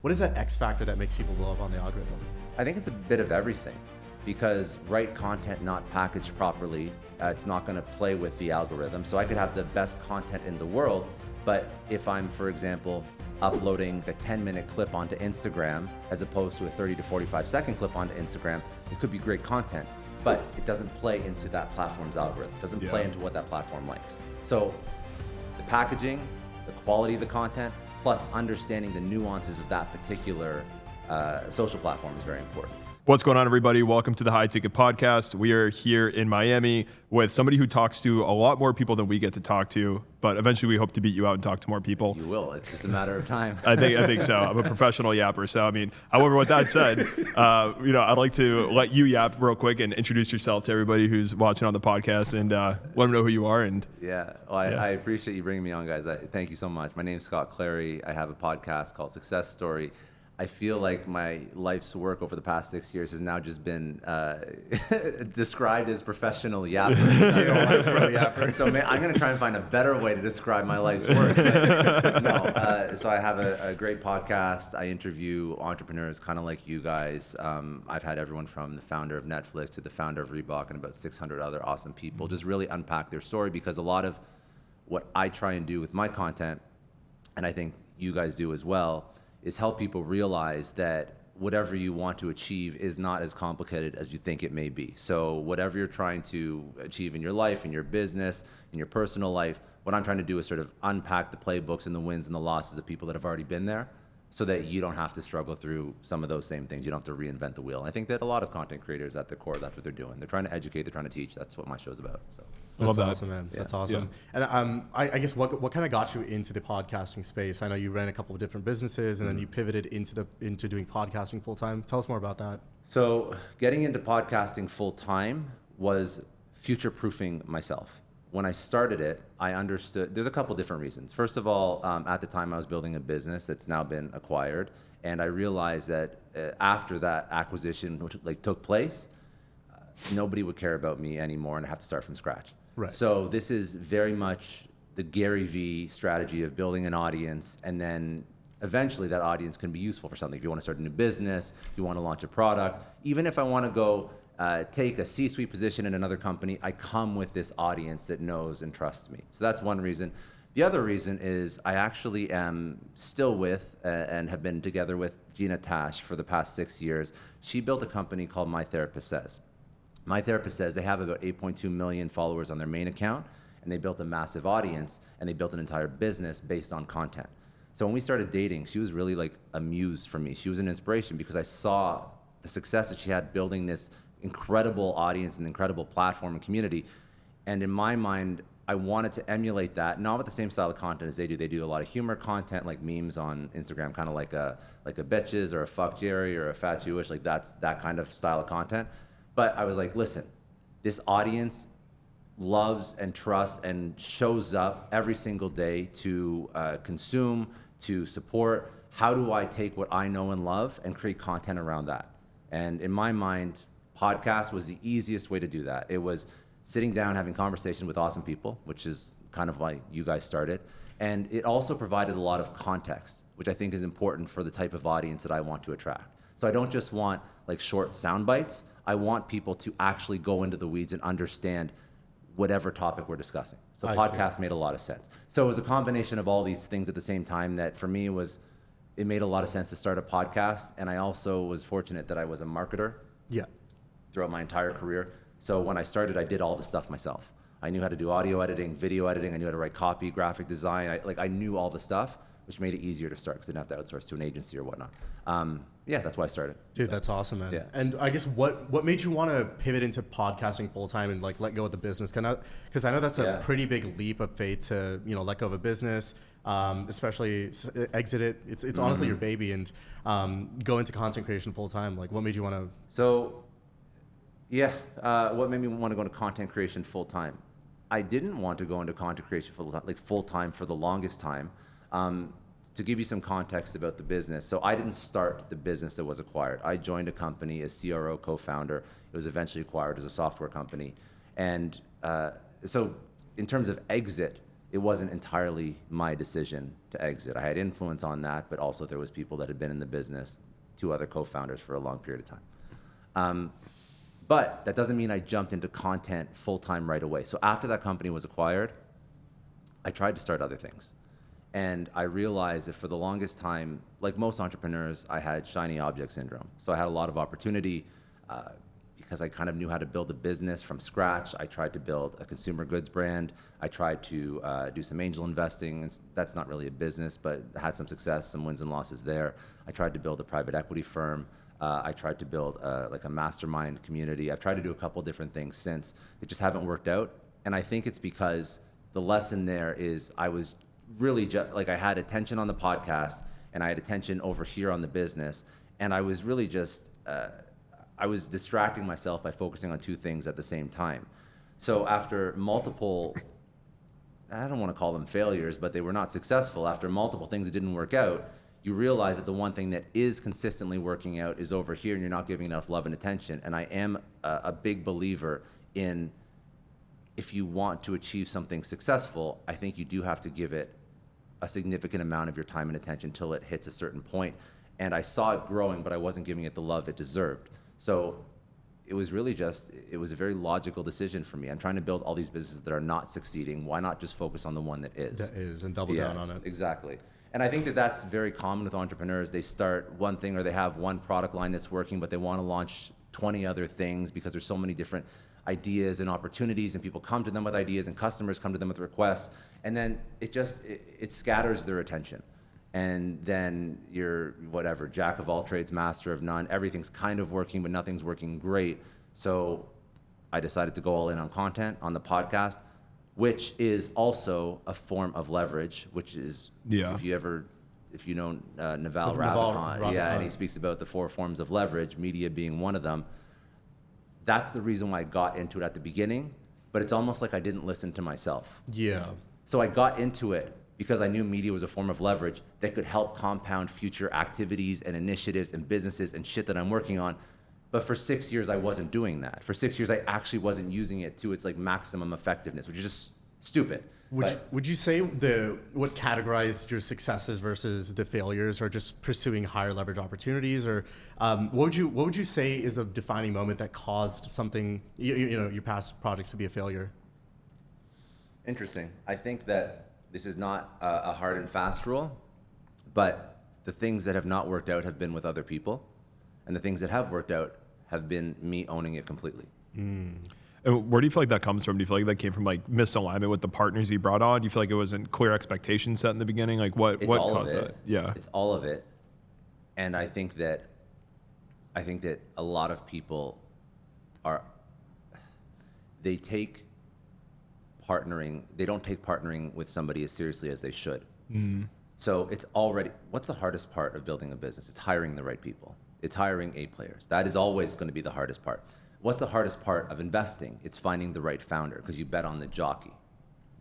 What is that X factor that makes people blow up on the algorithm? I think it's a bit of everything, because right content not packaged properly, it's not going to play with the algorithm. So I could have the best content in the world, but if I'm, for example, uploading a 10-minute clip onto Instagram as opposed to a 30 to 45-second clip onto Instagram, it could be great content, but it doesn't play into that platform's algorithm. It doesn't play into what that platform likes. So the packaging, the quality of the content, plus understanding the nuances of that particular social platform is very important. What's going on, everybody? Welcome to the High Ticket Podcast. We are here in Miami with somebody who talks to a lot more people than we get to talk to, but eventually we hope to beat you out and talk to more people. You will. It's just a matter of time. I think so. I'm a professional yapper. So, however, with that said, I'd like to let you yap real quick and introduce yourself to everybody who's watching on the podcast and let them know who you are. I appreciate you bringing me on, guys. Thank you so much. My name's Scott Clary. I have a podcast called Success Story. I feel like my life's work over the past 6 years has now just been described as professional yapper. So I'm going to try and find a better way to describe my life's work. So I have a great podcast. I interview entrepreneurs kind of like you guys. I've had everyone from the founder of Netflix to the founder of Reebok and about 600 other awesome people just really unpack their story, because a lot of what I try and do with my content, and I think you guys do as well, is help people realize that whatever you want to achieve is not as complicated as you think it may be. So whatever you're trying to achieve in your life, in your business, in your personal life, what I'm trying to do is sort of unpack the playbooks and the wins and the losses of people that have already been there, so that you don't have to struggle through some of those same things. You don't have to reinvent the wheel. And I think that a lot of content creators at the core, that's what they're doing. They're trying to educate, they're trying to teach. That's what my show's about. So I love that. That's awesome, man. Yeah. That's awesome. Yeah. And I guess what kind of got you into the podcasting space? I know you ran a couple of different businesses and then you pivoted into doing podcasting full time. Tell us more about that. So getting into podcasting full time was future-proofing myself. When I started it, I understood there's a couple different reasons. First of all, at the time I was building a business that's now been acquired, and I realized that after that acquisition took place, nobody would care about me anymore, and I have to start from scratch. Right. So this is very much the Gary Vee strategy of building an audience, and then eventually that audience can be useful for something. If you want to start a new business, if you want to launch a product, even if I want to go take a C-suite position in another company, I come with this audience that knows and trusts me. So that's one reason. The other reason is I actually am still with and have been together with Gina Tash for the past 6 years. She built a company called My Therapist Says. My Therapist Says, they have about 8.2 million followers on their main account, and they built a massive audience, and they built an entire business based on content. So when we started dating, she was really like a muse for me. She was an inspiration because I saw the success that she had building this incredible audience and incredible platform and community. And in my mind, I wanted to emulate that, not with the same style of content as they do. They do a lot of humor content, like memes on Instagram, kind of like a bitches or a fuck Jerry or a fat Jewish, like that's that kind of style of content. But I was like, listen, this audience loves and trusts and shows up every single day to consume, to support. How do I take what I know and love and create content around that? And in my mind, podcast was the easiest way to do that. It was sitting down, having conversation with awesome people, which is kind of why you guys started. And it also provided a lot of context, which I think is important for the type of audience that I want to attract. So I don't just want like short sound bites. I want people to actually go into the weeds and understand whatever topic we're discussing. So podcast made a lot of sense. So it was a combination of all these things at the same time that for me it made a lot of sense to start a podcast. And I also was fortunate that I was a marketer. Yeah. Throughout my entire career. So when I started, I did all the stuff myself. I knew how to do audio editing, video editing. I knew how to write copy, graphic design. I knew all the stuff, which made it easier to start because I didn't have to outsource to an agency or whatnot. That's why I started. Dude, that's awesome, man. Yeah. And I guess what made you want to pivot into podcasting full time and like let go of the business? Because I know that's a pretty big leap of faith to let go of a business, especially exit it. It's honestly your baby, and go into content creation full time. Like, what made you want to? So, what made me want to go into content creation full time? I didn't want to go into content creation full time for the longest time. To give you some context about the business, so I didn't start the business that was acquired. I joined a company as CRO co-founder. It was eventually acquired as a software company. And so in terms of exit, it wasn't entirely my decision to exit. I had influence on that, but also there was people that had been in the business, 2 other co-founders for a long period of time. But that doesn't mean I jumped into content full-time right away. So after that company was acquired, I tried to start other things. And I realized that for the longest time, like most entrepreneurs, I had shiny object syndrome. So I had a lot of opportunity because I kind of knew how to build a business from scratch. I tried to build a consumer goods brand. I tried to do some angel investing. And that's not really a business, but had some success, some wins and losses there. I tried to build a private equity firm. I tried to build like a mastermind community. I've tried to do a couple different things since. They just haven't worked out. And I think it's because the lesson there is I was really like I had attention on the podcast and I had attention over here on the business. And I was really just, I was distracting myself by focusing on 2 things at the same time. So after multiple, I don't want to call them failures, but they were not successful. After multiple things that didn't work out, you realize that the one thing that is consistently working out is over here and you're not giving enough love and attention. And I am a big believer in, if you want to achieve something successful, I think you do have to give it a significant amount of your time and attention till it hits a certain point. And I saw it growing, but I wasn't giving it the love it deserved. So it was really just, it was a very logical decision for me. I'm trying to build all these businesses that are not succeeding. Why not just focus on the one that is? That is, and double down on it. Exactly. And I think that that's very common with entrepreneurs. They start one thing or they have one product line that's working, but they want to launch 20 other things because there's so many different ideas and opportunities, and people come to them with ideas and customers come to them with requests. And then it scatters their attention. And then you're whatever, jack of all trades, master of none. Everything's kind of working, but nothing's working great. So I decided to go all in on content, on the podcast, which is also a form of leverage, which is, if you know Naval Ravikant, and he speaks about the 4 forms of leverage, media being one of them. That's the reason why I got into it at the beginning, but it's almost like I didn't listen to myself. Yeah. So I got into it because I knew media was a form of leverage that could help compound future activities and initiatives and businesses and shit that I'm working on. But for 6 years, I wasn't doing that. For 6 years, I actually wasn't using it to its like maximum effectiveness, which is just stupid. Would you say what categorized your successes versus the failures, or just pursuing higher leverage opportunities, or what would you say is the defining moment that caused something, your past projects to be a failure? Interesting. I think that this is not a hard and fast rule, but the things that have not worked out have been with other people, and the things that have worked out have been me owning it completely. And where do you feel like that comes from? Do you feel like that came from like misalignment with the partners you brought on? Do you feel like it wasn't clear expectations set in the beginning? Like what caused that? Yeah. It's all of it. And I think that a lot of people they don't take partnering with somebody as seriously as they should. So what's the hardest part of building a business? It's hiring the right people. It's hiring A players. That is always going to be the hardest part. What's the hardest part of investing? It's finding the right founder, because you bet on the jockey.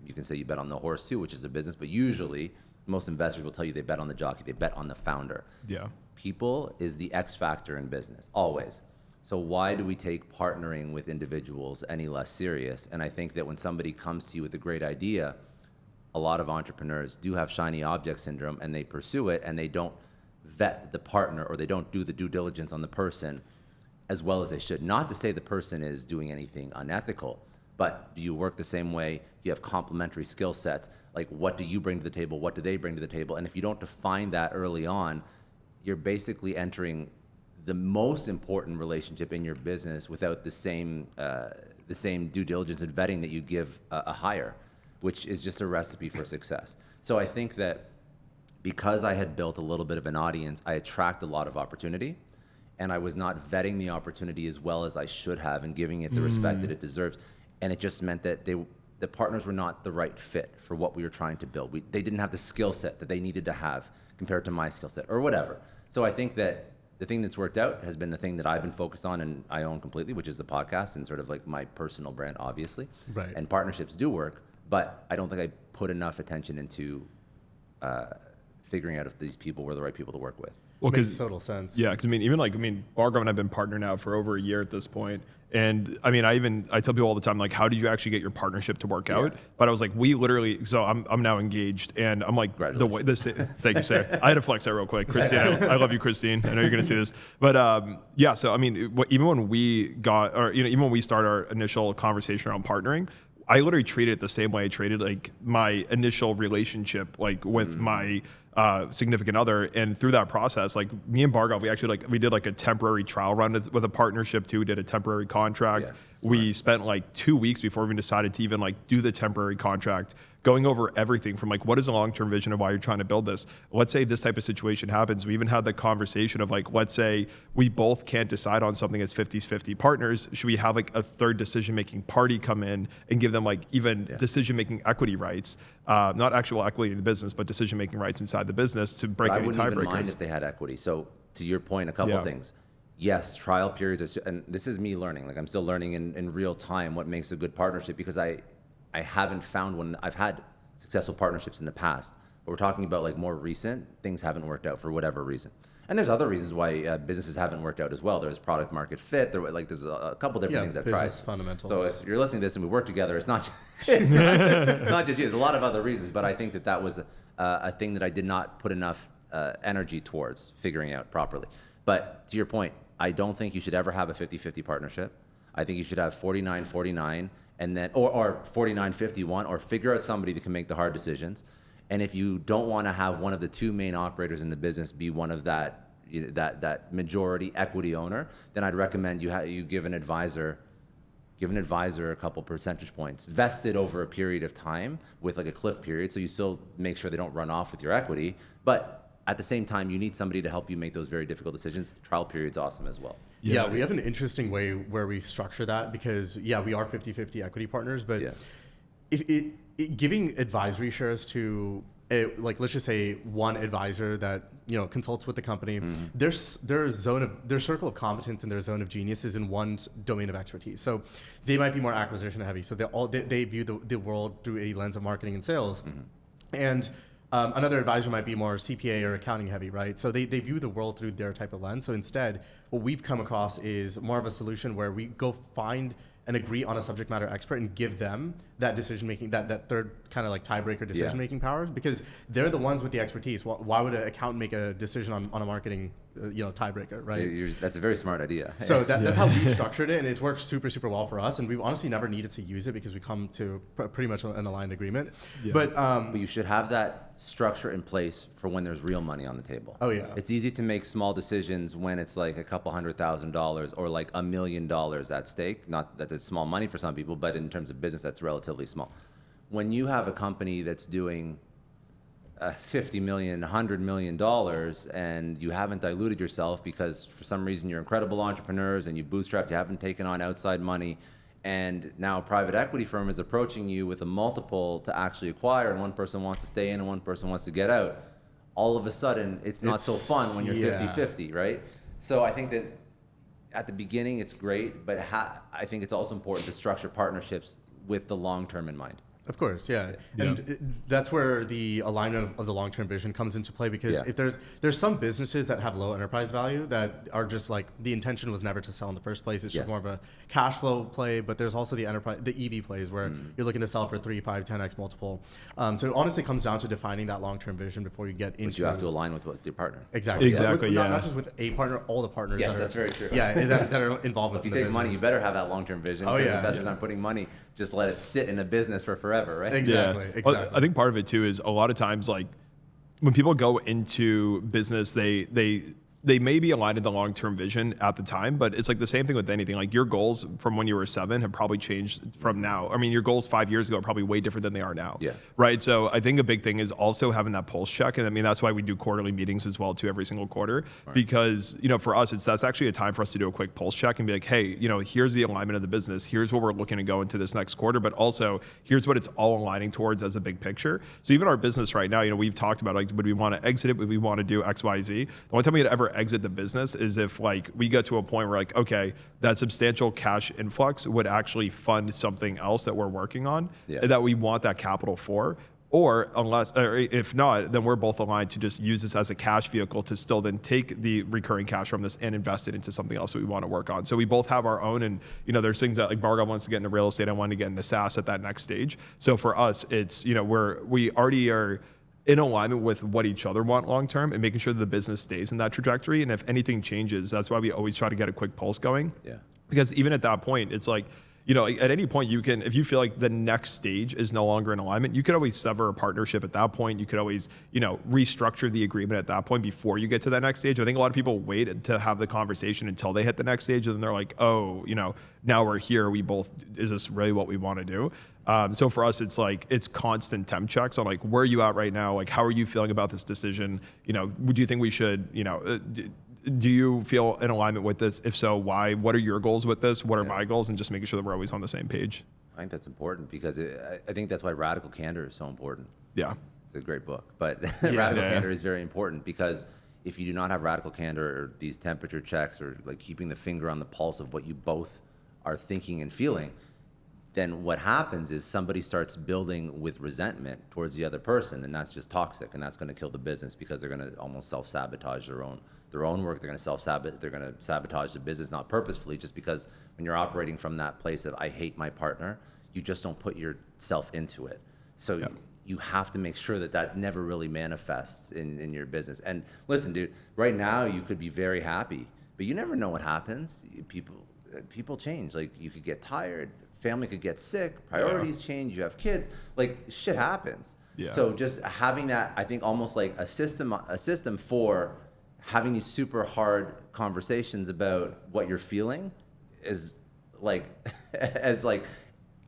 You can say you bet on the horse too, which is a business, but usually most investors will tell you they bet on the jockey, they bet on the founder. Yeah. People is the X factor in business, always. So why do we take partnering with individuals any less serious? And I think that when somebody comes to you with a great idea, a lot of entrepreneurs do have shiny object syndrome, and they pursue it and they don't vet the partner, or they don't do the due diligence on the person as well as they should. Not to say the person is doing anything unethical, but do you work the same way? Do you have complementary skill sets? Like, what do you bring to the table? What do they bring to the table? And if you don't define that early on, you're basically entering the most important relationship in your business without the same due diligence and vetting that you give a hire, which is just a recipe for success. So I think that because I had built a little bit of an audience, I attract a lot of opportunity. And I was not vetting the opportunity as well as I should have and giving it the respect that it deserves. And it just meant that the partners were not the right fit for what we were trying to build. They didn't have the skill set that they needed to have compared to my skill set or whatever. So I think that the thing that's worked out has been the thing that I've been focused on and I own completely, which is the podcast and sort of like my personal brand, obviously. Right. And partnerships do work, but I don't think I put enough attention into figuring out if these people were the right people to work with. Well, makes total sense. Yeah, because Bhargav and I've been partner now for over a year at this point, And I mean, I tell people all the time, like, how did you actually get your partnership to work out? But I was like, we literally, so I'm now engaged, and I'm like, thank you, Sarah. I had to flex that real quick. Christine, I love you, Christine. I know you're going to see this. But yeah, so I mean, even when we even when we started our initial conversation around partnering, I literally treated it the same way I treated like my initial relationship, like with my significant other. And through that process, like me and Bhargav, we did like a temporary trial run with a partnership too. We did a temporary contract. We spent like 2 weeks before we decided to even like do the temporary contract, going over everything from like, what is the long-term vision of why you're trying to build this? Let's say this type of situation happens. We even had the conversation of like, let's say we both can't decide on something as 50-50 partners. Should we have like a third decision-making party come in and give them like even decision-making equity rights? Not actual equity in the business, but decision-making rights inside the business to break any tiebreakers. I wouldn't even mind if they had equity. So to your point, a couple of things. Yes, trial periods are, and this is me learning. Like I'm still learning in real time what makes a good partnership, because I haven't found one. I've had successful partnerships in the past, but we're talking about like more recent things haven't worked out for whatever reason. And there's other reasons why businesses haven't worked out as well. There's product market fit. There's a couple different things I've tried. Fundamentals. So if you're listening to this and we work together, it's not just, not just you. There's a lot of other reasons, but I think that was a thing that I did not put enough energy towards figuring out properly. But to your point, I don't think you should ever have a 50-50 partnership. I think you should have 49-49 and then or 49-51, or figure out somebody that can make the hard decisions. And if you don't want to have one of the two main operators in the business be one of that majority equity owner, then I'd recommend you give an advisor a couple percentage points, vested over a period of time with like a cliff period, so you still make sure they don't run off with your equity. But at the same time, you need somebody to help you make those very difficult decisions. Trial period's awesome as well. Yeah, we have an interesting way where we structure that, because we are 50-50 equity partners, but if giving advisory shares to let's just say one advisor that consults with the company, their circle of competence and their zone of genius is in one domain of expertise. So they might be more acquisition heavy. So they view the world through a lens of marketing and sales, and another advisor might be more CPA or accounting heavy, right? So they view the world through their type of lens. So instead, what we've come across is more of a solution where we go find and agree on a subject matter expert and give them that decision-making, that third kind of like tiebreaker decision-making powers, because they're the ones with the expertise. Why would an accountant make a decision on a marketing tiebreaker, right? That's a very smart idea. So that's how we've structured it, and it's worked super, super well for us. And we've honestly never needed to use it because we come to pretty much an aligned agreement. Yeah. But you should have that structure in place for when there's real money on the table. Oh yeah. It's easy to make small decisions when it's like a couple $100,000 or like $1 million at stake. Not that it's small money for some people, but in terms of business, that's relatively small. When you have a company that's doing $50 million, $100 million, and you haven't diluted yourself because for some reason you're incredible entrepreneurs and you bootstrapped, you haven't taken on outside money, and now a private equity firm is approaching you with a multiple to actually acquire, and one person wants to stay in and one person wants to get out, all of a sudden it's not so fun when you're 50-50, right? So I think that at the beginning it's great, but I think it's also important to structure partnerships with the long term in mind. Of course, yeah. And that's where the alignment of the long-term vision comes into play, because if there's some businesses that have low enterprise value that are just like the intention was never to sell in the first place. It's just more of a cash flow play, but there's also the EV plays where you're looking to sell for 3, 5, 10x multiple. So it honestly comes down to defining that long-term vision before you get into. But you have to align with your partner. Exactly. Not just with a partner, all the partners. Yes, that's very true. Yeah, that are involved with. If you take money, you better have that long-term vision. Because investors aren't putting money. Just let it sit in a business for forever. Right? Exactly. Well, I think part of it too is a lot of times, like when people go into business, they may be aligned to the long-term vision at the time, but it's like the same thing with anything. Like your goals from when you were 7 have probably changed from now. I mean, your goals 5 years ago are probably way different than they are now. Yeah. Right. So I think a big thing is also having that pulse check. And I mean, that's why we do quarterly meetings as well too, every single quarter, because, for us, that's actually a time for us to do a quick pulse check and be like, hey, here's the alignment of the business. Here's what we're looking to go into this next quarter, but also here's what it's all aligning towards as a big picture. So even our business right now, we've talked about like, would we want to exit it? Would we want to do X, Y, Z? The only time we'd ever exit the business is if like we get to a point where like, okay, that substantial cash influx would actually fund something else that we're working on that we want that capital for. Or if not, then we're both aligned to just use this as a cash vehicle to still then take the recurring cash from this and invest it into something else that we want to work on. So we both have our own, and there's things that like Bhargav wants to get into real estate. I want to get into SaaS at that next stage. So for us, it's we already are in alignment with what each other want long term and making sure that the business stays in that trajectory. And if anything changes, that's why we always try to get a quick pulse going. Yeah. Because even at that point, it's like, at any point you can, if you feel like the next stage is no longer in alignment, you could always sever a partnership at that point. You could always, restructure the agreement at that point before you get to that next stage. I think a lot of people wait to have the conversation until they hit the next stage. And then they're like, oh, now we're here. Is this really what we want to do? So for us, it's like, it's constant temp checks on like, where are you at right now? Like, how are you feeling about this decision? Do you think we should, do you feel in alignment with this? If so, why? What are your goals with this? What are my goals? And just making sure that we're always on the same page. I think that's important because I think that's why Radical Candor is so important. Yeah. It's a great book, but Radical Candor is very important because if you do not have Radical Candor or these temperature checks or like keeping the finger on the pulse of what you both are thinking and feeling, then what happens is somebody starts building with resentment towards the other person, and that's just toxic, and that's going to kill the business because they're going to almost self-sabotage their own work. They're going to sabotage the business, not purposefully, just because when you're operating from that place of I hate my partner, you just don't put yourself into it. So you have to make sure that never really manifests in your business. And listen, dude, right now you could be very happy, but you never know what happens. People change. Like you could get tired. Family could get sick, priorities change, you have kids, like shit happens. Yeah. So just having that, I think almost like a system for having these super hard conversations about what you're feeling is like, as like,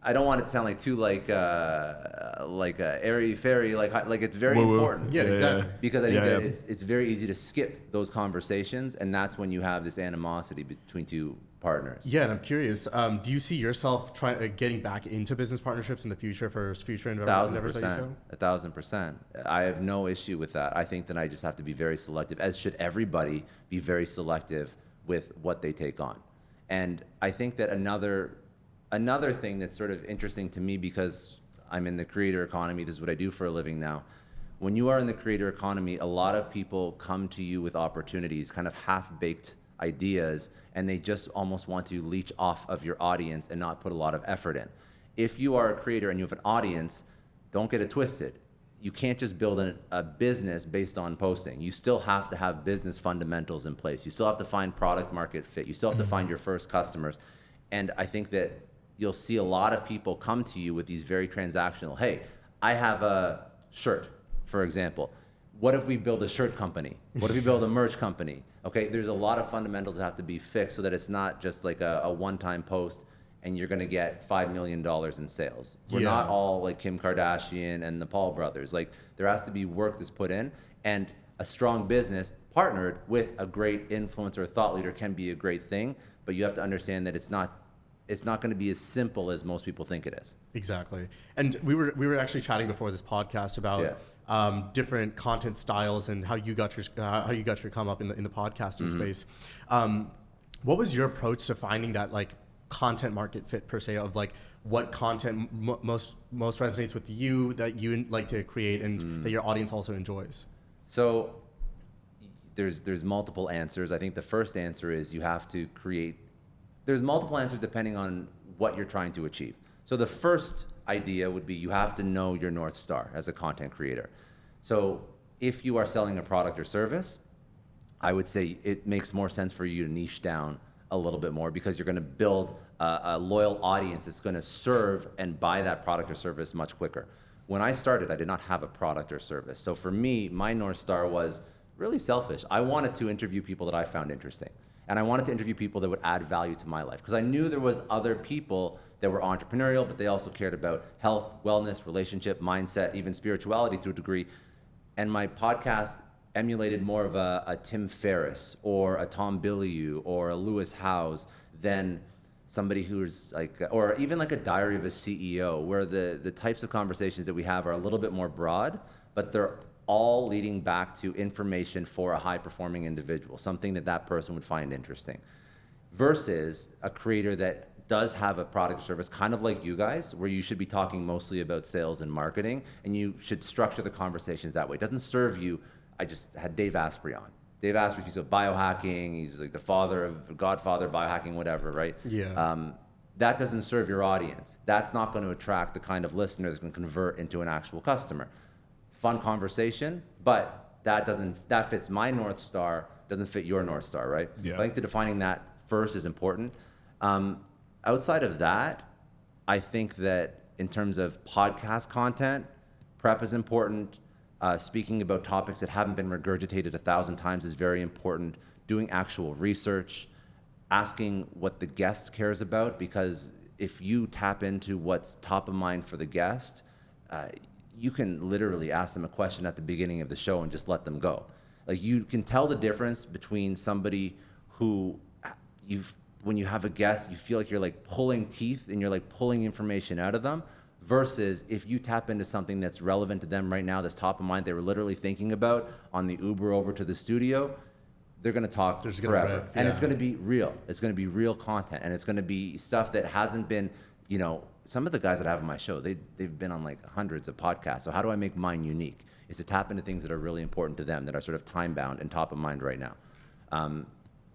I don't want it to sound like too like a airy fairy, like it's very important. Yeah, exactly. Because I think that it's very easy to skip those conversations, and that's when you have this animosity between two partners. Yeah, and I'm curious, do you see yourself getting back into business partnerships in the future for future endeavors? 1,000%. I have no issue with that. I think that I just have to be very selective, as should everybody be very selective with what they take on. And I think that another thing that's sort of interesting to me, because I'm in the creator economy, this is what I do for a living now. When you are in the creator economy, a lot of people come to you with opportunities, kind of half-baked ideas, and they just almost want to leech off of your audience and not put a lot of effort in. If you are a creator and you have an audience, don't get it twisted. You can't just build a business based on posting. You still have to have business fundamentals in place. You still have to find product market fit. You still have to find your first customers. And I think that you'll see a lot of people come to you with these very transactional, hey, I have a shirt, for example. What if we build a shirt company? What if we build a merch company? Okay, there's a lot of fundamentals that have to be fixed so that it's not just like a one-time post and you're gonna get $5 million in sales. We're not all like Kim Kardashian and the Paul brothers. Like there has to be work that's put in, and a strong business partnered with a great influencer or thought leader can be a great thing, but you have to understand that it's not going to be as simple as most people think it is. Exactly. And we were actually chatting before this podcast about different content styles and how you got your come up in the podcasting space. What was your approach to finding that like content market fit per se, of like what content most resonates with you, that you like to create and that your audience also enjoys? So there's multiple answers. I think the first answer is you have to create. There's multiple answers depending on what you're trying to achieve. So the first idea would be you have to know your North Star as a content creator. So if you are selling a product or service, I would say it makes more sense for you to niche down a little bit more, because you're going to build a loyal audience that's going to serve and buy that product or service much quicker. When I started, I did not have a product or service. So for me, my North Star was really selfish. I wanted to interview people that I found interesting. And I wanted to interview people that would add value to my life, because I knew there was other people that were entrepreneurial, but they also cared about health, wellness, relationship, mindset, even spirituality to a degree. And my podcast emulated more of a Tim Ferriss or a Tom Bilyeu or a Lewis Howes than somebody who's like, or even like a Diary of a CEO, where the types of conversations that we have are a little bit more broad, but they're all leading back to information for a high-performing individual, something that person would find interesting, versus a creator that does have a product or service, kind of like you guys, where you should be talking mostly about sales and marketing, and you should structure the conversations that way. It doesn't serve you. I just had Dave Asprey on. Dave Asprey speaks about biohacking. He's like the godfather of biohacking, whatever, right? Yeah. That doesn't serve your audience. That's not going to attract the kind of listener that's going to convert into an actual customer. Fun conversation, but that fits my North Star, doesn't fit your North Star, right? Yeah. I think defining that first is important. Outside of that, I think that in terms of podcast content, prep is important. Speaking about topics that haven't been regurgitated 1,000 times is very important. Doing actual research, asking what the guest cares about, because if you tap into what's top of mind for the guest, you can literally ask them a question at the beginning of the show and just let them go. Like, you can tell the difference between somebody who when you have a guest, you feel like you're like pulling teeth and you're like pulling information out of them, versus if you tap into something that's relevant to them right now, that's top of mind, they were literally thinking about on the Uber over to the studio, they're going to talk forever. And it's going to be real. It's going to be real content. And it's going to be stuff that hasn't been, some of the guys that I have on my show, they've been on like hundreds of podcasts. So how do I make mine unique? Is to tap into things that are really important to them, that are sort of time bound and top of mind right now.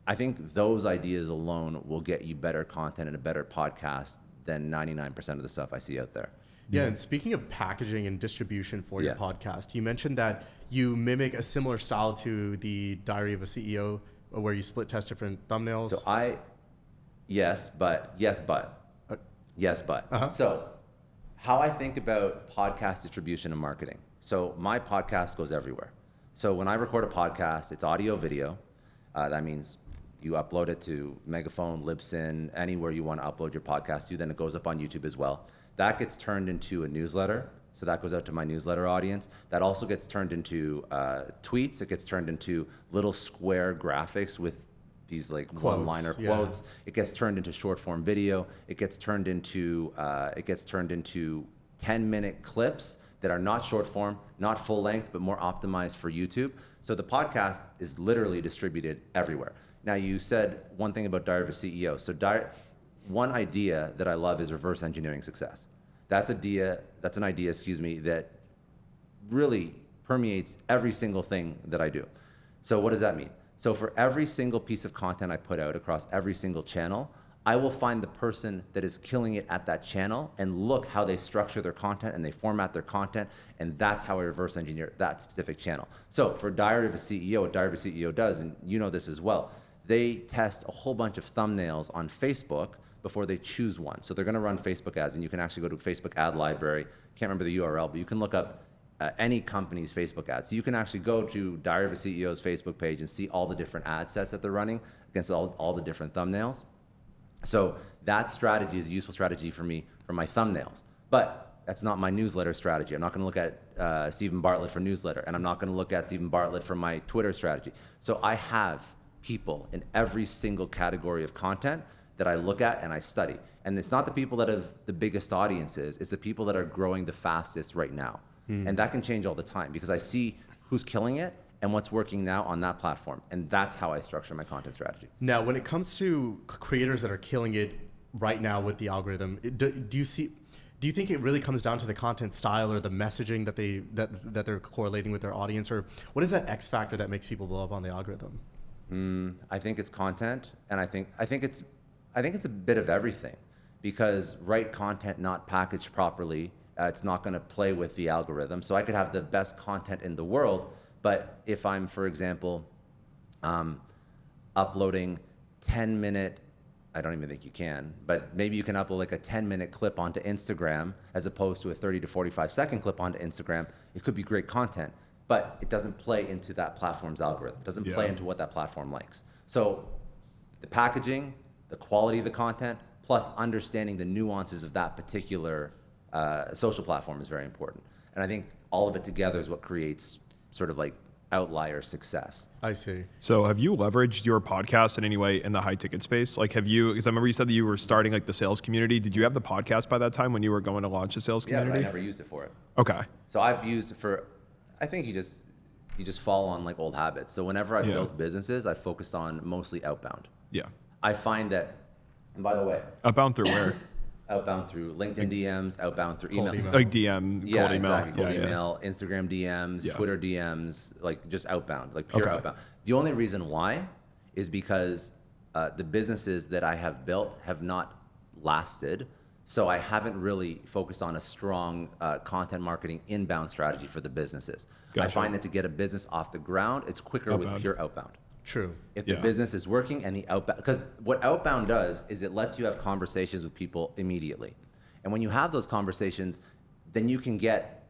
I think those ideas alone will get you better content and a better podcast than 99% of the stuff I see out there. Yeah, and speaking of packaging and distribution for your podcast, you mentioned that you mimic a similar style to the Diary of a CEO, where you split test different thumbnails. So yes, but. Uh-huh. So how I think about podcast distribution and marketing. So my podcast goes everywhere. So when I record a podcast, it's audio, video. That means you upload it to Megaphone, Libsyn, anywhere you want to upload your podcast to. Then it goes up on YouTube as well. That gets turned into a newsletter. So that goes out to my newsletter audience. That also gets turned into tweets. It gets turned into little square graphics with these like one-liner quotes. It gets turned into short form video. It gets turned into 10-minute clips that are not short form, not full length, but more optimized for YouTube. So the podcast is literally distributed everywhere. Now, you said one thing about Diary of a CEO. So one idea that I love is reverse engineering success. That's an idea, that really permeates every single thing that I do. So what does that mean? So for every single piece of content I put out across every single channel, I will find the person that is killing it at that channel and look how they structure their content and they format their content, and that's how I reverse engineer that specific channel. So for Diary of a CEO, what Diary of a CEO does, and you know this as well, they test a whole bunch of thumbnails on Facebook before they choose one. So they're going to run Facebook ads, and you can actually go to Facebook ad library. Can't remember the URL, but you can look up any company's Facebook ads. So you can actually go to Diary of a CEO's Facebook page and see all the different ad sets that they're running against all the different thumbnails. So that strategy is a useful strategy for me for my thumbnails. But that's not my newsletter strategy. I'm not going to look at Stephen Bartlett for newsletter, and I'm not going to look at Stephen Bartlett for my Twitter strategy. So I have people in every single category of content that I look at and I study. And it's not the people that have the biggest audiences, it's the people that are growing the fastest right now. And that can change all the time, because I see who's killing it and what's working now on that platform. And that's how I structure my content strategy. Now, when it comes to creators that are killing it right now with the algorithm, do you think it really comes down to the content style or the messaging that they're correlating with their audience, or what is that X factor that makes people blow up on the algorithm? I think it's content, and I think it's a bit of everything, because right content not packaged properly, it's not going to play with the algorithm. So I could have the best content in the world, but if I'm, for example, uploading 10-minute, I don't even think you can, but maybe you can upload like a 10-minute clip onto Instagram as opposed to a 30 to 45-second clip onto Instagram. It could be great content, but it doesn't play into that platform's algorithm. It doesn't play into what that platform likes. So the packaging, the quality of the content, plus understanding the nuances of that particular social platform is very important. And I think all of it together is what creates sort of like outlier success. I see. So have you leveraged your podcast in any way in the high ticket space? Like, have you, because I remember you said that you were starting like the sales community. Did you have the podcast by that time when you were going to launch a sales community? Yeah, but I never used it for it. Okay. So I've used it for, I think you just fall on like old habits. So whenever I've built businesses, I focused on mostly outbound. Yeah. I find that And by the way, Outbound through where? Outbound through LinkedIn DMs, outbound through email. Like DM, Yeah, cold email. exactly. Cold email, Instagram DMs, Yeah. Twitter DMs, like just outbound, like pure outbound. The only reason why is because the businesses that I have built have not lasted. So I haven't really focused on a strong content marketing inbound strategy for the businesses. Gotcha. I find that to get a business off the ground, it's quicker with pure outbound. True. If the business is working and the outbound, because what outbound does is it lets you have conversations with people immediately. And when you have those conversations, then you can get,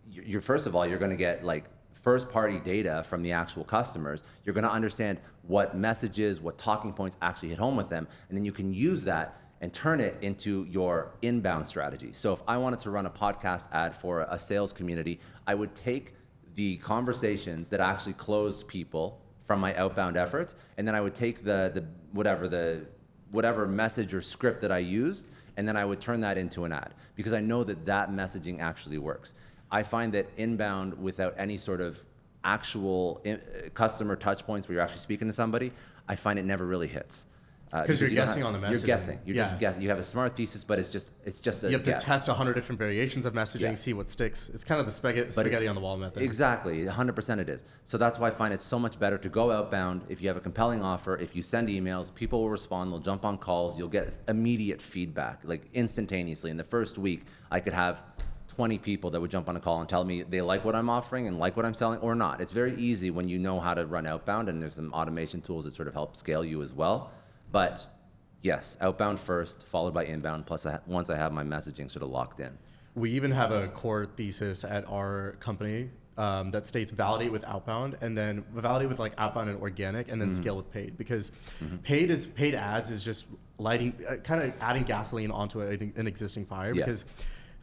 you're first of all, you're going to get like first party data from the actual customers. You're going to understand what messages, what talking points actually hit home with them. And then you can use that and turn it into your inbound strategy. So if I wanted to run a podcast ad for a sales community, I would take the conversations that actually closed people from my outbound efforts, and then I would take the whatever message or script that I used, and then I would turn that into an ad, because I know that that messaging actually works. I find that inbound without any sort of actual customer touch points where you're actually speaking to somebody, I find it never really hits. Because you're guessing on the messaging. You're guessing. You're just guessing. You have a smart thesis, but it's just a You have guess. to test 100 different variations of messaging, see what sticks. It's kind of the spaghetti on the wall method. Exactly, 100% it is. So that's why I find it so much better to go outbound. If you have a compelling offer, if you send emails, people will respond, they'll jump on calls, you'll get immediate feedback, like instantaneously. In the first week, I could have 20 people that would jump on a call and tell me they like what I'm offering and like what I'm selling or not. It's very easy when you know how to run outbound, and there's some automation tools that sort of help scale you as well. But yes, outbound first, followed by inbound, plus once I have my messaging sort of locked in. We even have a core thesis at our company that states validate with outbound, and then validate with like outbound and organic, and then scale with paid. Because paid ads is just lighting, kind of adding gasoline onto an existing fire. Because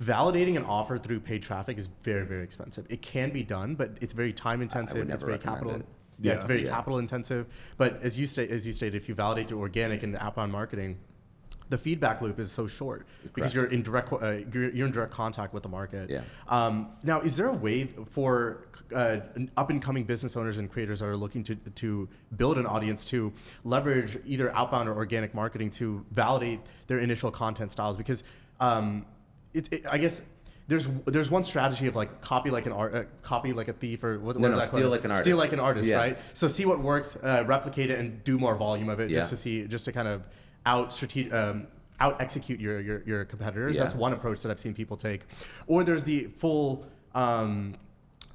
validating an offer through paid traffic is very, very expensive. It can be done, but it's very time intensive. It's very capital. It's very capital intensive. But as you stated, if you validate through organic and outbound marketing, the feedback loop is so short because you're in direct contact with the market. Now, is there a way for up and coming business owners and creators that are looking to build an audience to leverage either outbound or organic marketing to validate their initial content styles? Because I guess there's one strategy of like copy like a thief, or steal like an artist. Steal like an artist, right? So see what works, replicate it, and do more volume of it, just to kind of out execute your competitors. That's one approach that I've seen people take. Or there's the full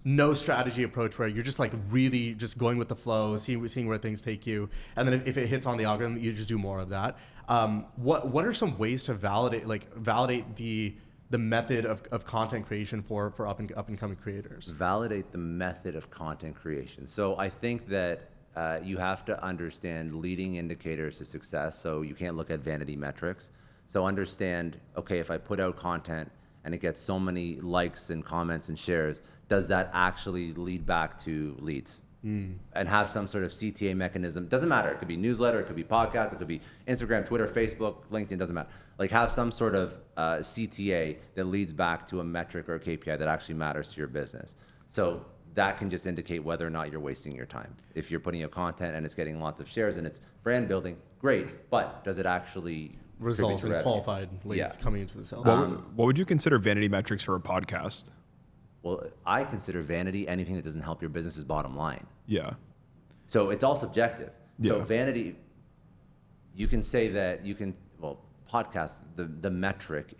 no strategy approach where you're just like really just going with the flow, seeing where things take you, and then if it hits on the algorithm, you just do more of that. What are some ways to validate the method of content creation for up and coming creators? Validate the method of content creation. So I think that you have to understand leading indicators to success. So you can't look at vanity metrics. So understand, okay, if I put out content and it gets so many likes and comments and shares, does that actually lead back to leads? And have some sort of CTA mechanism. Doesn't matter. It could be newsletter, it could be podcast, it could be Instagram, Twitter, Facebook, LinkedIn, doesn't matter. Like have some sort of CTA that leads back to a metric or a KPI that actually matters to your business. So that can just indicate whether or not you're wasting your time. If you're putting out content and it's getting lots of shares and it's brand building, great. But does it actually result in qualified leads coming into the sales? What would you consider vanity metrics for a podcast? Well, I consider vanity anything that doesn't help your business's bottom line. Yeah. So it's all subjective. So vanity, you can say that podcasts, the metric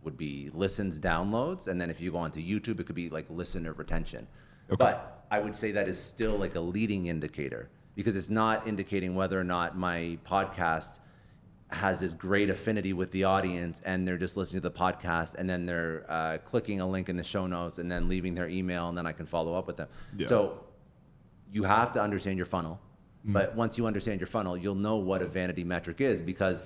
would be listens, downloads, and then if you go onto YouTube, it could be like listener retention. Okay. But I would say that is still like a leading indicator, because it's not indicating whether or not my podcast has this great affinity with the audience and they're just listening to the podcast and then they're clicking a link in the show notes and then leaving their email and then I can follow up with them. So you have to understand your funnel. But once you understand your funnel, you'll know what a vanity metric is, because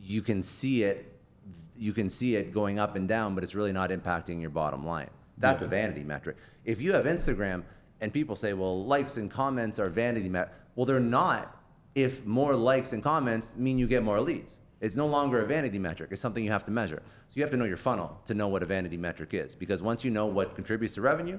you can see it going up and down, but it's really not impacting your bottom line. That's a vanity metric. If you have Instagram and people say, well, likes and comments are vanity metric. Well, they're not. If more likes and comments mean you get more leads. It's no longer a vanity metric. It's something you have to measure. So you have to know your funnel to know what a vanity metric is, because once you know what contributes to revenue,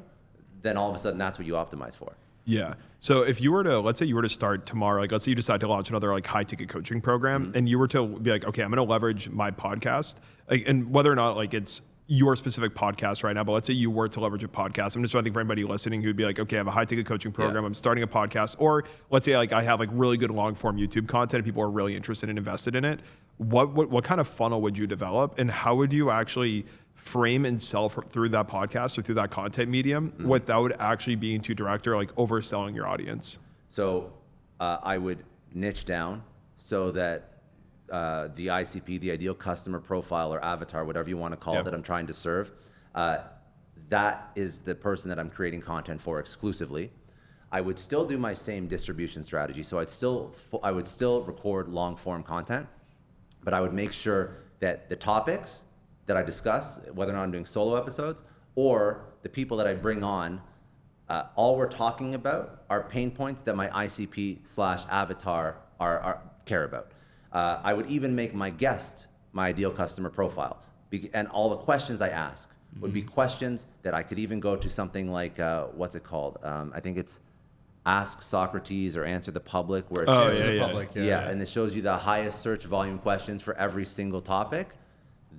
then all of a sudden that's what you optimize for. Yeah. So if you were to, let's say you were to start tomorrow, like let's say you decide to launch another like high ticket coaching program, and you were to be like, okay, I'm going to leverage my podcast, like, and whether or not like it's your specific podcast right now, but let's say you were to leverage a podcast. I'm just trying to think for anybody listening who'd be like, okay, I have a high ticket coaching program. I'm starting a podcast, or let's say like I have like really good long form YouTube content and people are really interested and invested in it. What kind of funnel would you develop, and how would you actually frame and sell through that podcast or through that content medium without actually being too direct or like overselling your audience? So I would niche down so that the ICP, the ideal customer profile or avatar, whatever you want to call it, that I'm trying to serve, that is the person that I'm creating content for exclusively. I would still do my same distribution strategy. So I would still record long form content, but I would make sure that the topics that I discuss, whether or not I'm doing solo episodes or the people that I bring on, all we're talking about are pain points that my ICP/avatar care about. I would even make my guest my ideal customer profile, and all the questions I ask would be questions that I could even go to something like what's it called? I think it's Ask Socrates or Answer the Public, where it shows and it shows you the highest search volume questions for every single topic.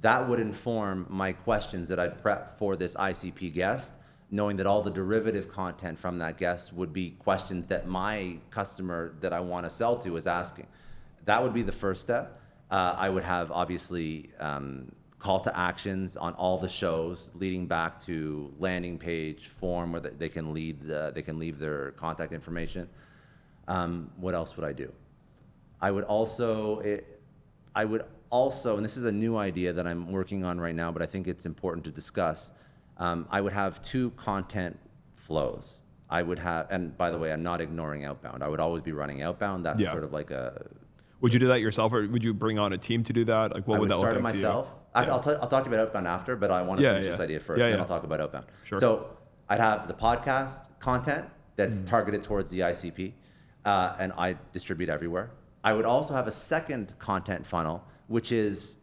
That would inform my questions that I'd prep for this ICP guest, knowing that all the derivative content from that guest would be questions that my customer that I want to sell to is asking. That would be the first step. I would have obviously call to actions on all the shows, leading back to landing page form where they can leave their contact information. What else would I do? I would also, and this is a new idea that I'm working on right now, but I think it's important to discuss. I would have two content flows. I would have, and by the way, I'm not ignoring outbound. I would always be running outbound. That's sort of like a. Would you do that yourself, or would you bring on a team to do that? Like, what would that look like? I would start it myself. I'll talk to you about outbound after, but I want to finish this idea first, then I'll talk about outbound. Sure. So I'd have the podcast content that's targeted towards the ICP, and I distribute everywhere. I would also have a second content funnel, which is,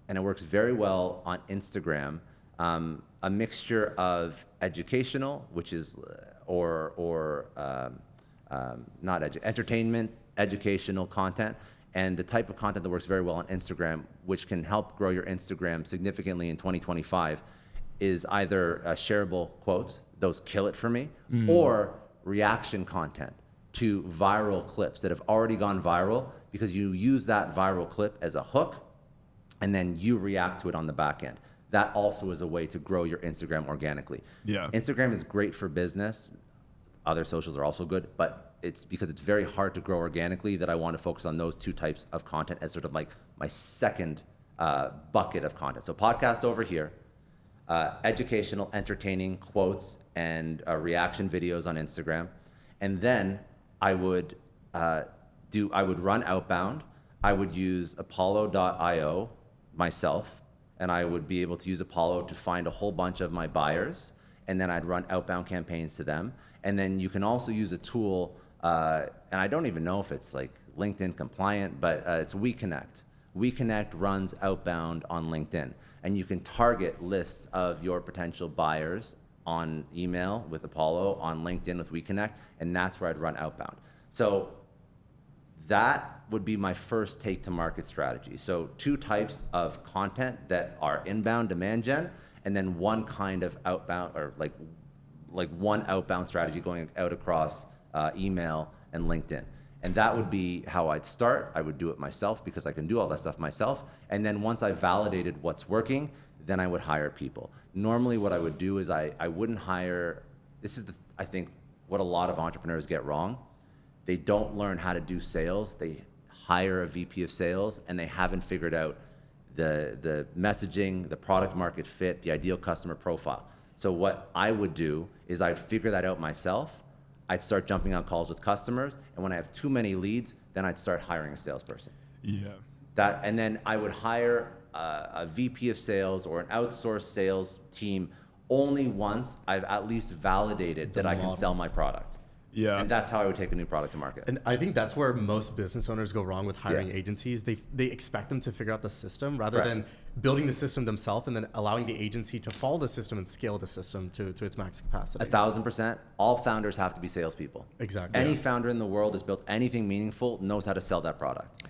and it works very well on Instagram, a mixture of educational, which is, entertainment, educational content, and the type of content that works very well on Instagram, which can help grow your Instagram significantly in 2025, is either shareable quotes, those kill it for me, or reaction content to viral clips that have already gone viral, because you use that viral clip as a hook and then you react to it on the back end. That also is a way to grow your Instagram organically. Yeah. Instagram is great for business. Other socials are also good, but it's because it's very hard to grow organically that I want to focus on those two types of content as sort of like my second bucket of content. So podcast over here, educational, entertaining quotes and reaction videos on Instagram. And then I would run outbound. I would use Apollo.io myself, and I would be able to use Apollo to find a whole bunch of my buyers, and then I'd run outbound campaigns to them. And then you can also use a tool, and I don't even know if it's like LinkedIn compliant, but it's WeConnect. WeConnect runs outbound on LinkedIn, and you can target lists of your potential buyers on email with Apollo, on LinkedIn with WeConnect, and that's where I'd run outbound. So that would be my first take to market strategy. So two types of content that are inbound demand gen, and then one kind of outbound, or like one outbound strategy going out across email and LinkedIn. And that would be how I'd start. I would do it myself because I can do all that stuff myself. And then once I validated what's working, then I would hire people. Normally what I would do is I wouldn't hire, this is I think what a lot of entrepreneurs get wrong. They don't learn how to do sales. They hire a VP of sales and they haven't figured out the messaging, the product market fit, the ideal customer profile. So what I would do is I'd figure that out myself. I'd start jumping on calls with customers, and when I have too many leads, then I'd start hiring a salesperson. Yeah. And then I would hire a VP of sales or an outsourced sales team only once I've at least validated that I can sell my product. Yeah. And that's how I would take a new product to market. And I think that's where most business owners go wrong with hiring agencies. They expect them to figure out the system rather than building the system themselves and then allowing the agency to follow the system and scale the system to its max capacity. 1,000%. All founders have to be salespeople. Exactly. Any founder in the world that's built anything meaningful knows how to sell that product.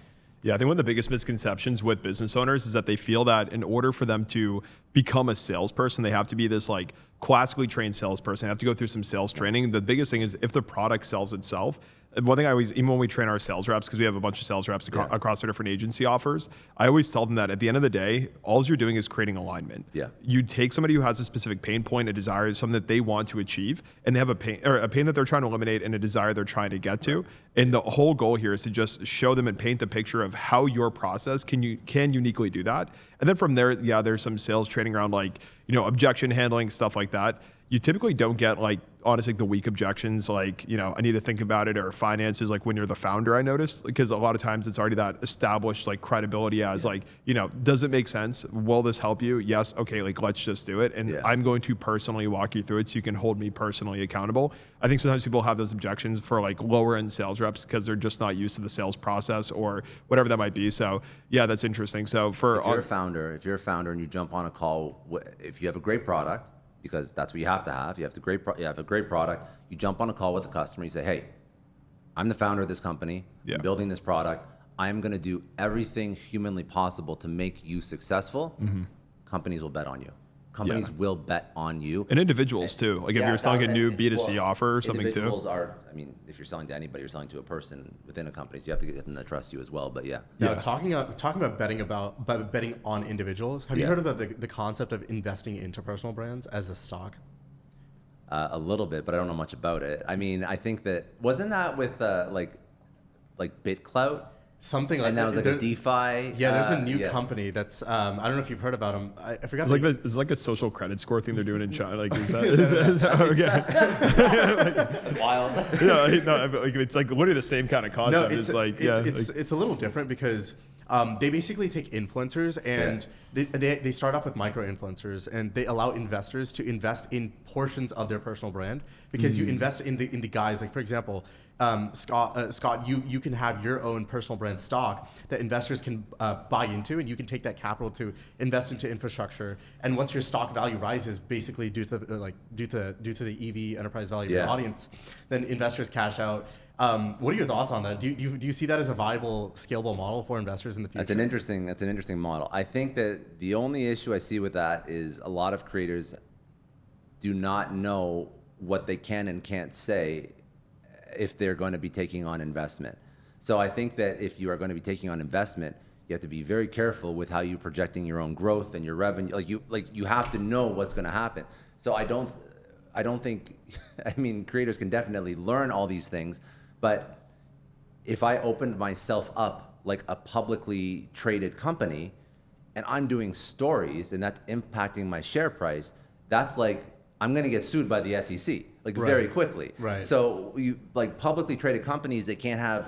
Yeah, I think one of the biggest misconceptions with business owners is that they feel that in order for them to become a salesperson, they have to be this like classically trained salesperson. They have to go through some sales training. The biggest thing is if the product sells itself. One thing I always, even when we train our sales reps, because we have a bunch of sales reps across our different agency offers, I always tell them that at the end of the day, all you're doing is creating alignment. Yeah. You take somebody who has a specific pain point, a desire, something that they want to achieve, and they have a pain that they're trying to eliminate and a desire they're trying to get to. And the whole goal here is to just show them and paint the picture of how your process can uniquely do that. And then from there, there's some sales training around like, objection handling, stuff like that. You typically don't get like, honestly, the weak objections, like, I need to think about it, or finances, like when you're the founder, I noticed, because a lot of times it's already that established like credibility as like, does it make sense? Will this help you? Yes. Okay. Like, let's just do it. And I'm going to personally walk you through it so you can hold me personally accountable. I think sometimes people have those objections for like lower end sales reps because they're just not used to the sales process or whatever that might be. So yeah, that's interesting. So if you're a founder and you jump on a call, if you have a great product, because that's what you have to have. You have a great product. You jump on a call with the customer. You say, hey, I'm the founder of this company. I'm building this product. I'm going to do everything humanly possible to make you successful. Companies will bet on you. Companies will bet on you. And individuals too. Like if you're selling a new B2C offer or something too. Individuals are, if you're selling to anybody, you're selling to a person within a company. So you have to get them to trust you as well. But Now, talking about betting on individuals, have you heard about the concept of investing into personal brands as a stock? A little bit, but I don't know much about it. I think that, wasn't that with like BitClout? Something like that. And that was like a DeFi. Yeah, there's a new company that's I don't know if you've heard about them. I forgot. It's like a social credit score thing they're doing in China. Like, is that okay? Wild. It's like literally the same kind of concept. No, it's a little different because they basically take influencers and they start off with micro influencers and they allow investors to invest in portions of their personal brand because you invest in the guys. Like for example, Scott, you can have your own personal brand stock that investors can buy into, and you can take that capital to invest into infrastructure. And once your stock value rises, basically due to the EV enterprise value of your audience, then investors cash out. What are your thoughts on that? Do you see that as a viable, scalable model for investors in the future? That's an interesting model. I think that the only issue I see with that is a lot of creators do not know what they can and can't say if they're going to be taking on investment. So I think that if you are going to be taking on investment, you have to be very careful with how you're projecting your own growth and your revenue. You have to know what's going to happen. So I don't think, creators can definitely learn all these things, but if I opened myself up like a publicly traded company and I'm doing stories and that's impacting my share price, that's like, I'm going to get sued by the SEC very quickly. Right. So you like publicly traded companies, they can't have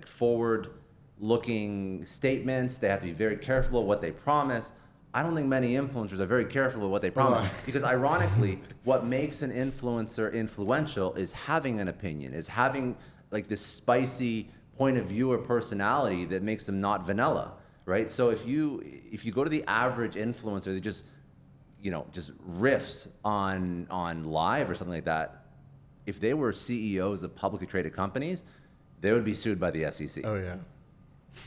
forward-looking statements. They have to be very careful of what they promise. I don't think many influencers are very careful of what they promise because ironically, what makes an influencer influential is having an opinion, is having like this spicy point of view or personality that makes them not vanilla, right? So if you go to the average influencer that just riffs on live or something like that, if they were CEOs of publicly traded companies, they would be sued by the SEC. Oh yeah.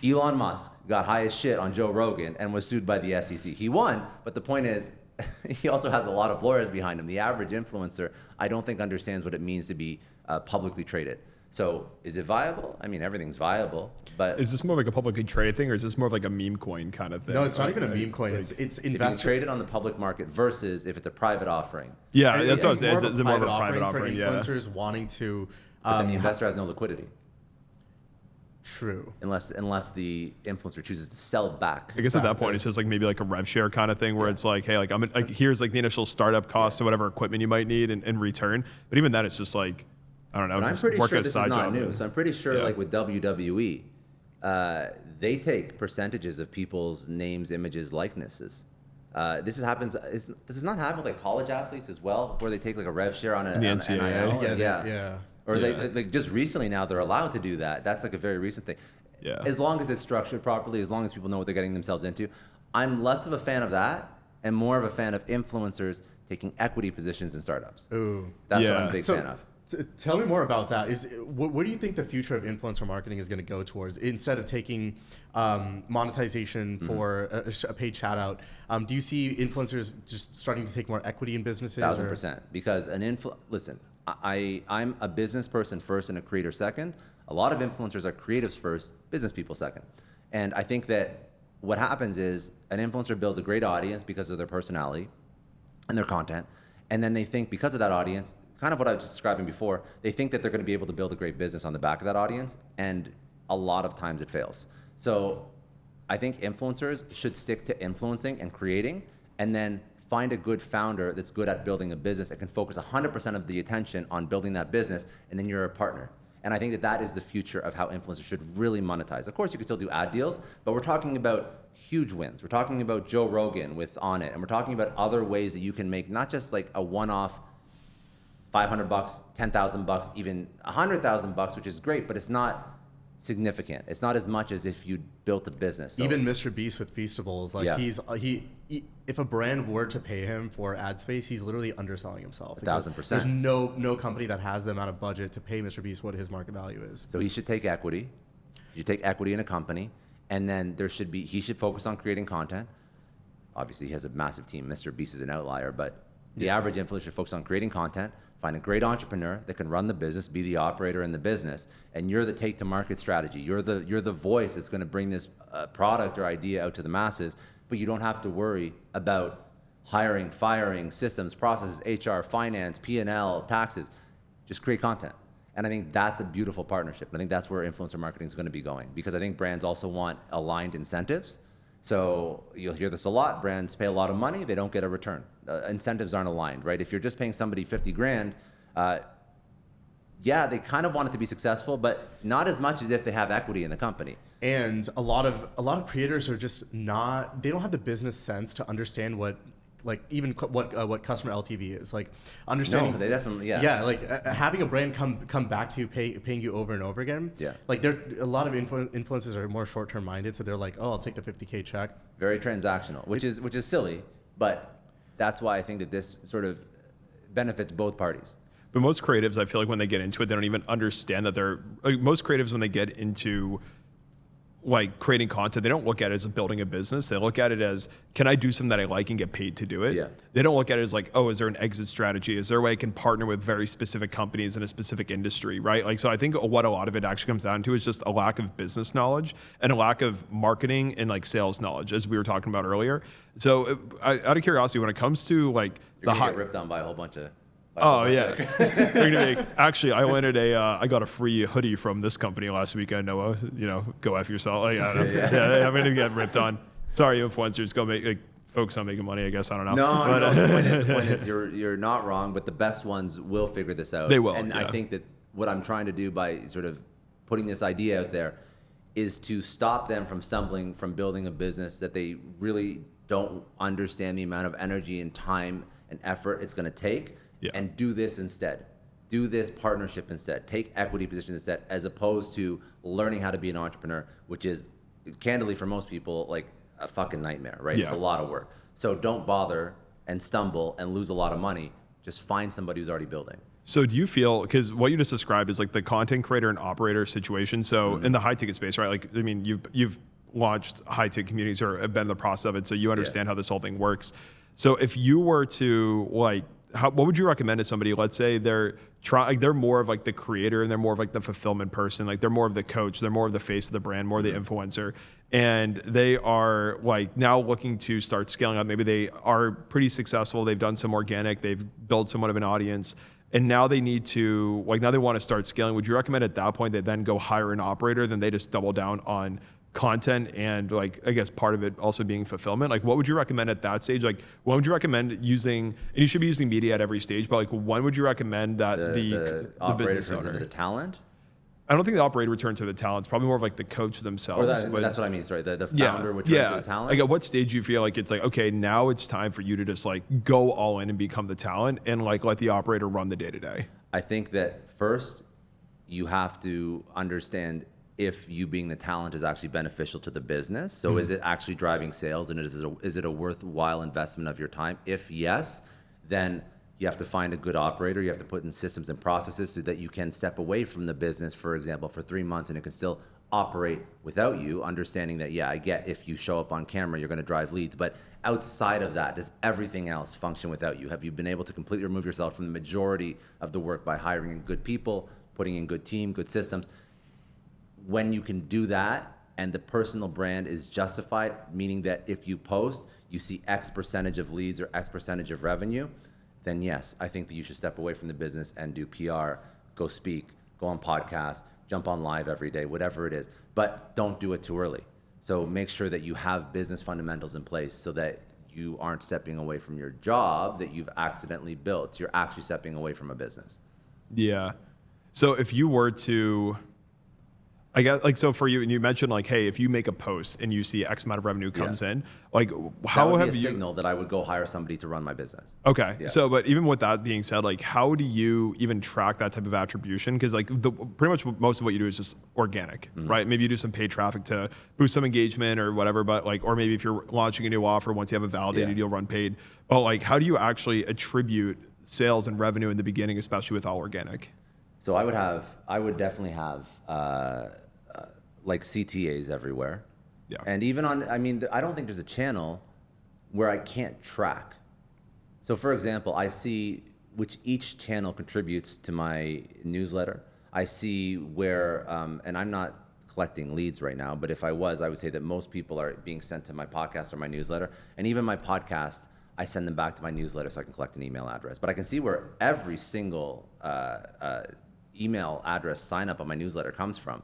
Elon Musk got high as shit on Joe Rogan and was sued by the SEC. He won, but the point is, he also has a lot of lawyers behind him. The average influencer, I don't think understands what it means to be publicly traded. So is it viable? Everything's viable, but is this more like a publicly traded thing, or is this more of like a meme coin kind of thing? No, it's not even a meme coin. It's invested traded on the public market versus if it's a private offering. Yeah, that's what I was saying. It's more of a private offering. For influencers wanting to, but then the investor has no liquidity. True. Unless the influencer chooses to sell back. I guess at that point it's just like maybe like a rev share kind of thing where it's like, hey, here's like the initial startup cost of whatever equipment you might need in return. But even then, it's just like, I don't know. But I'm pretty sure this is not new. So I'm pretty sure like with WWE, they take percentages of people's names, images, likenesses. This happens. Does this not happen with like college athletes as well, where they take like a rev share on an NCAA? NIL? Yeah. Or they like just recently now they're allowed to do that. That's like a very recent thing. Yeah. As long as it's structured properly, as long as people know what they're getting themselves into. I'm less of a fan of that and more of a fan of influencers taking equity positions in startups. Ooh. That's what I'm a big fan of. Tell me more about that. What do you think the future of influencer marketing is going to go towards? Instead of taking monetization for a paid shout out, do you see influencers just starting to take more equity in businesses? 1,000%. Because listen, I'm a business person first and a creator second. A lot of influencers are creatives first, business people second. And I think that what happens is an influencer builds a great audience because of their personality and their content. And then they think because of that audience, kind of what I was describing before, they think that they're going to be able to build a great business on the back of that audience, and a lot of times it fails. So I think influencers should stick to influencing and creating, and then find a good founder that's good at building a business and can focus 100% of the attention on building that business, and then you're a partner. And I think that is the future of how influencers should really monetize. Of course, you can still do ad deals, but we're talking about huge wins. We're talking about Joe Rogan with On It, and we're talking about other ways that you can make not just like a one-off $500, $10,000, even $100,000, which is great, but it's not significant. It's not as much as if you built a business. So, even Mr. Beast with Feastables, like he if a brand were to pay him for ad space, he's literally underselling himself. 1,000%. There's no company that has the amount of budget to pay Mr. Beast what his market value is. So he should take equity. You take equity in a company, and then he should focus on creating content. Obviously, he has a massive team. Mr. Beast is an outlier, but the average influencer should focus on creating content. Find a great entrepreneur that can run the business, be the operator in the business, and you're the take to market strategy. You're the voice that's going to bring this product or idea out to the masses, but you don't have to worry about hiring, firing, systems, processes, HR, finance, P&L, taxes. Just create content. And I think that's a beautiful partnership. I think that's where influencer marketing is going to be going, because I think brands also want aligned incentives. So you'll hear this a lot. Brands pay a lot of money, they don't get a return. Incentives aren't aligned, right? If you're just paying somebody 50 grand, they kind of want it to be successful, but not as much as if they have equity in the company. And a lot of creators are just they don't have the business sense to understand what customer LTV is, like understanding. No, they definitely, having a brand come back to you, paying you over and over again. Yeah, like a lot of influencers are more short term minded, so they're like, oh, I'll take the $50K check. Very transactional, which is silly, but that's why I think that this sort of benefits both parties. But most creatives, I feel like when they get into it, they don't even understand that most creatives, when they get into like creating content, they don't look at it as building a business. They look at it as, can I do something that I like and get paid to do it? Yeah. They don't look at it as like, oh, is there an exit strategy? Is there a way I can partner with very specific companies in a specific industry, right? Like, so I think what a lot of it actually comes down to is just a lack of business knowledge and a lack of marketing and like sales knowledge, as we were talking about earlier. So out of curiosity, when it comes to like You're gonna get ripped on by a whole bunch of actually, I landed I got a free hoodie from this company last weekend, Noah. Go F yourself. I'm going to get ripped on. Sorry, influencers, go focus on making money, I guess. I don't know. The point is you're not wrong, but the best ones will figure this out. They will. And I think that what I'm trying to do by sort of putting this idea out there is to stop them from stumbling from building a business that they really don't understand the amount of energy and time and effort it's going to take. Yeah. And do this instead. Do this partnership instead. Take equity positions instead, as opposed to learning how to be an entrepreneur, which is, candidly, for most people, like a fucking nightmare, right? Yeah. It's a lot of work. So don't bother and stumble and lose a lot of money. Just find somebody who's already building. So do you feel, because what you just described is like the content creator and operator situation. So in the high ticket space, right? Like, I mean, you've launched high ticket communities or have been in the process of it, so you understand how this whole thing works. So if you were to what would you recommend to somebody? Let's say they're more of like the creator and they're more of like the fulfillment person. Like they're more of the coach. They're more of the face of the brand, more of the influencer. And they are like now looking to start scaling up. Maybe they are pretty successful. They've done some organic. They've built somewhat of an audience. And now they need to, now they want to start scaling. Would you recommend at that point they then go hire an operator, then they just double down on content and I guess part of it also being fulfillment? Like what would you recommend at that stage? Like when would you recommend using, and you should be using media at every stage, but when would you recommend that the operator business turns owner, into the talent? I don't think the operator would turn to the talent. It's probably more of like the coach themselves. That's what I mean. Sorry, the founder would turn to the talent. Like at what stage do you feel like it's like, okay, now it's time for you to just go all in and become the talent and let the operator run the day to day? I think that first you have to understand if you being the talent is actually beneficial to the business. So is it actually driving sales, and is it a worthwhile investment of your time? If yes, then you have to find a good operator. You have to put in systems and processes so that you can step away from the business, for example, for 3 months, and it can still operate without you, understanding that, yeah, I get if you show up on camera, you're going to drive leads. But outside of that, does everything else function without you? Have you been able to completely remove yourself from the majority of the work by hiring in good people, putting in good team, good systems? When you can do that and the personal brand is justified, meaning that if you post, you see X percentage of leads or X percentage of revenue, then yes, I think that you should step away from the business and do PR, go speak, go on podcasts, jump on live every day, whatever it is. But don't do it too early. So make sure that you have business fundamentals in place so that you aren't stepping away from your job that you've accidentally built. You're actually stepping away from a business. Yeah. So if you were to, I guess, like, so for you, and you mentioned like, hey, if you make a post and you see X amount of revenue comes in, like, how that would have be a you signal that I would go hire somebody to run my business? Okay. Yeah. So, but even with that being said, like, how do you even track that type of attribution? Because like pretty much most of what you do is just organic, right? Maybe you do some paid traffic to boost some engagement or whatever, but like, or maybe if you're launching a new offer, once you have it validated, you'll run paid. But like, how do you actually attribute sales and revenue in the beginning, especially with all organic? So I would definitely have like CTAs everywhere. Yeah. And even on, I mean, I don't think there's a channel where I can't track. So for example, I see which each channel contributes to my newsletter. I see where, and I'm not collecting leads right now, but if I was, I would say that most people are being sent to my podcast or my newsletter. And even my podcast, I send them back to my newsletter so I can collect an email address. But I can see where every single email address sign up on my newsletter comes from.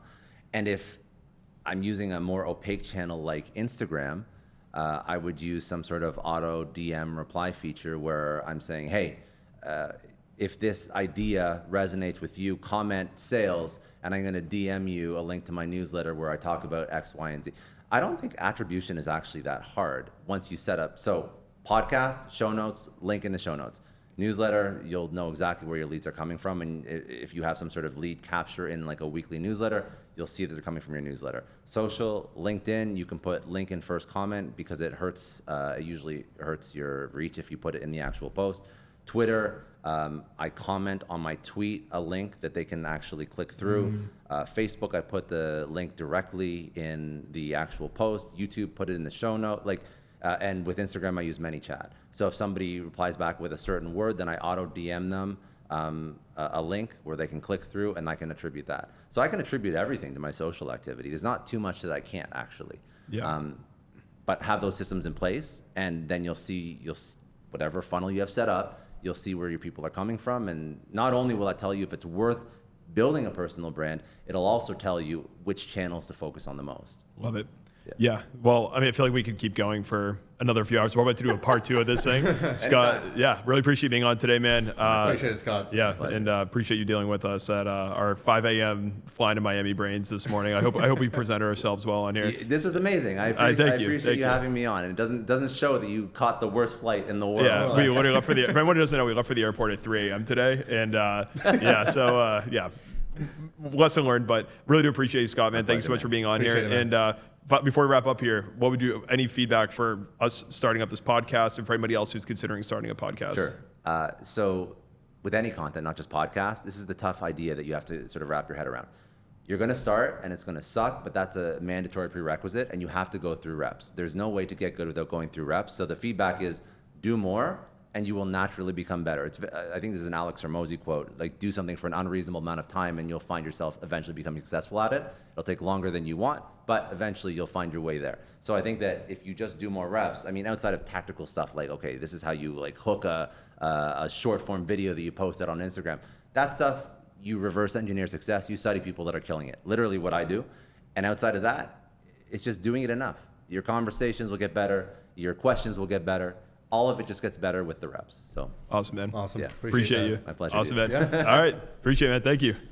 And if I'm using a more opaque channel like Instagram, I would use some sort of auto DM reply feature where I'm saying, hey, if this idea resonates with you, comment sales, and I'm going to DM you a link to my newsletter where I talk about X, Y, and Z. I don't think attribution is actually that hard once you set up. So podcast, show notes, link in the show notes. Newsletter, you'll know exactly where your leads are coming from. And if you have some sort of lead capture in like a weekly newsletter, you'll see that they're coming from your newsletter. Social, LinkedIn, you can put link in first comment because it hurts, it usually hurts your reach if you put it in the actual post. Twitter, I comment on my tweet a link that they can actually click through. Facebook, I put the link directly in the actual post. YouTube, put it in the show note. And with Instagram, I use ManyChat. So if somebody replies back with a certain word, then I auto DM them a link where they can click through, and I can attribute that. So I can attribute everything to my social activity. There's not too much that I can't actually. Yeah. But have those systems in place, and then you'll see whatever funnel you have set up, you'll see where your people are coming from. And not only will that tell you if it's worth building a personal brand, it'll also tell you which channels to focus on the most. Love it. Yeah. Well, I mean, I feel like we could keep going for another few hours. We're about to do a part 2 of this thing. Scott, yeah, really appreciate you being on today, man. Appreciate it, Scott. Yeah, and appreciate you dealing with us at our 5 a.m. flying to Miami brains this morning. I hope we presented ourselves well on here. This was amazing. I appreciate you having me on. And it doesn't show that you caught the worst flight in the world. Yeah, we literally left for the. For anyone who doesn't know, we left for the airport at 3 a.m. today, and yeah. Lesson learned, but really do appreciate you, Scott, man. Thanks so much for being on here. And but before we wrap up here, what would you, any feedback for us starting up this podcast and for anybody else who's considering starting a podcast? Sure. So with any content, not just podcasts, this is the tough idea that you have to sort of wrap your head around. You're going to start and it's going to suck, but that's a mandatory prerequisite and you have to go through reps. There's no way to get good without going through reps. So the feedback is do more and you will naturally become better. I think this is an Alex Hormozy quote, like do something for an unreasonable amount of time and you'll find yourself eventually becoming successful at it. It'll take longer than you want, but eventually you'll find your way there. So I think that if you just do more reps, I mean, outside of tactical stuff like, okay, this is how you like hook a short form video that you posted on Instagram, that stuff, you reverse engineer success, you study people that are killing it. Literally what I do. And outside of that, it's just doing it enough. Your conversations will get better, your questions will get better. All of it just gets better with the reps. So awesome, man. Awesome. Yeah. Appreciate you. My pleasure. Awesome, dude. man. All right. Appreciate it, man. Thank you.